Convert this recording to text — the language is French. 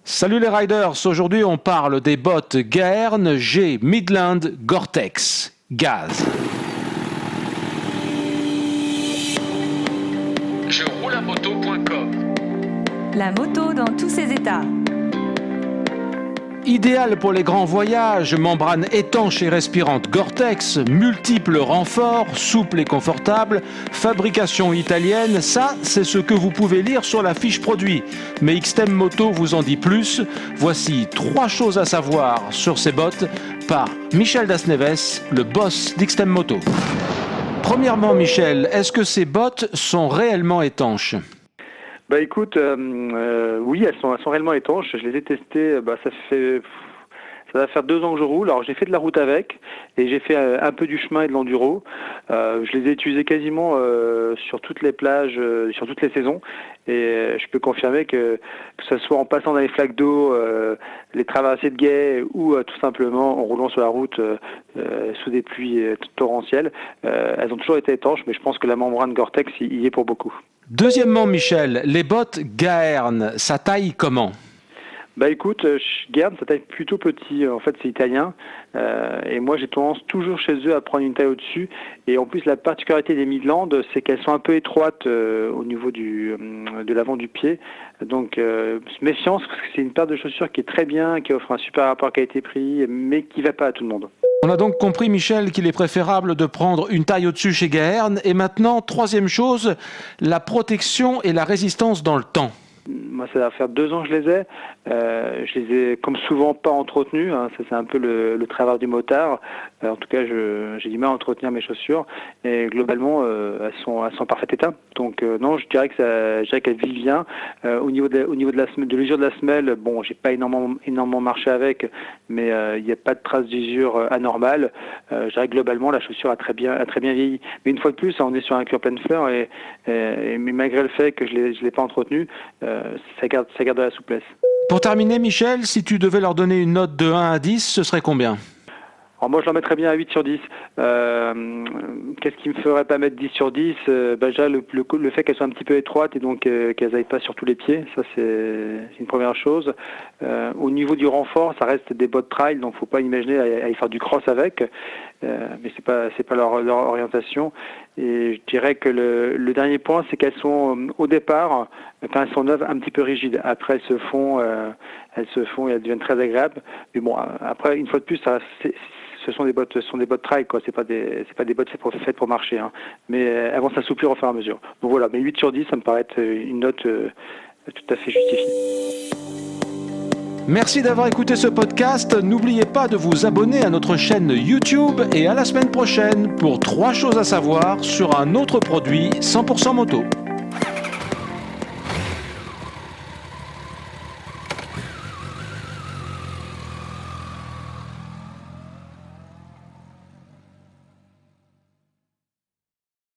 Salut les riders, aujourd'hui on parle des bottes Gaerne G Midland Gore-Tex Gaz. Je roule à moto.com. La moto dans tous ses états. Idéal pour les grands voyages, membrane étanche et respirante Gore-Tex, multiples renforts, souple et confortable, fabrication italienne, ça c'est ce que vous pouvez lire sur la fiche produit. Mais XTEM Moto vous en dit plus. Voici 3 choses à savoir sur ces bottes par Michel Das-Neves, le boss d'XTEM Moto. Premièrement Michel, est-ce que ces bottes sont réellement étanches ? Bah écoute, oui, elles sont réellement étanches. Je les ai testées, ça va faire 2 ans que je roule. Alors j'ai fait de la route avec et j'ai fait un peu du chemin et de l'enduro. Je les ai utilisées quasiment sur toutes les plages, sur toutes les saisons. Et je peux confirmer que ce soit en passant dans les flaques d'eau, les traversées de guet ou tout simplement en roulant sur la route sous des pluies torrentielles, elles ont toujours été étanches, mais je pense que la membrane Gore-Tex y est pour beaucoup. Deuxièmement Michel, les bottes Gaerne, ça taille comment ? Bah écoute, Gaerne, ça taille plutôt petit. En fait, c'est italien. Et moi, j'ai tendance toujours chez eux à prendre une taille au-dessus. Et en plus, la particularité des Midland, c'est qu'elles sont un peu étroites au niveau de l'avant du pied. Donc, méfiance, parce que c'est une paire de chaussures qui est très bien, qui offre un super rapport qualité-prix, mais qui ne va pas à tout le monde. On a donc compris, Michel, qu'il est préférable de prendre une taille au-dessus chez Gaerne. Et maintenant, troisième chose, la protection et la résistance dans le temps. Moi, ça va faire 2 ans que je les ai. Je les ai, comme souvent, pas entretenus. Ça, c'est un peu le travers du motard. En tout cas, j'ai du mal à entretenir mes chaussures. Et globalement, elles sont en parfait état. Donc, non, je dirais qu'elles vivent bien. Au niveau de l'usure de la semelle, bon, j'ai pas énormément marché avec, mais il n'y a pas de trace d'usure anormale. Je dirais que globalement, la chaussure a très bien vieilli. Mais une fois de plus, on est sur un cuir pleine fleur mais malgré le fait que je l'ai pas entretenu, ça garde de la souplesse. Pour terminer, Michel, si tu devais leur donner une note de 1 à 10, ce serait combien ? Alors moi, je leur mettrais bien à 8 sur 10. Qu'est-ce qui me ferait pas mettre 10 sur 10 déjà, le fait qu'elles soient un petit peu étroites et donc qu'elles n'aillent pas sur tous les pieds, ça c'est une première chose. Au niveau du renfort, ça reste des bottes trail, donc faut pas imaginer à y faire du cross avec. Mais c'est pas leur orientation. Et je dirais que le dernier point, c'est qu'elles sont au départ, quand elles sont neuves, un petit peu rigides. Après, elles se font et elles deviennent très agréables. Mais bon, après, une fois de plus, ce sont des bottes trail, quoi. C'est pas des bottes faites pour marcher, hein. Mais elles vont s'assouplir au fur et à mesure. Donc voilà, mais 8 sur 10, ça me paraît être une note tout à fait justifiée. Merci d'avoir écouté ce podcast. N'oubliez pas de vous abonner à notre chaîne YouTube et à la semaine prochaine pour 3 choses à savoir sur un autre produit 100% moto.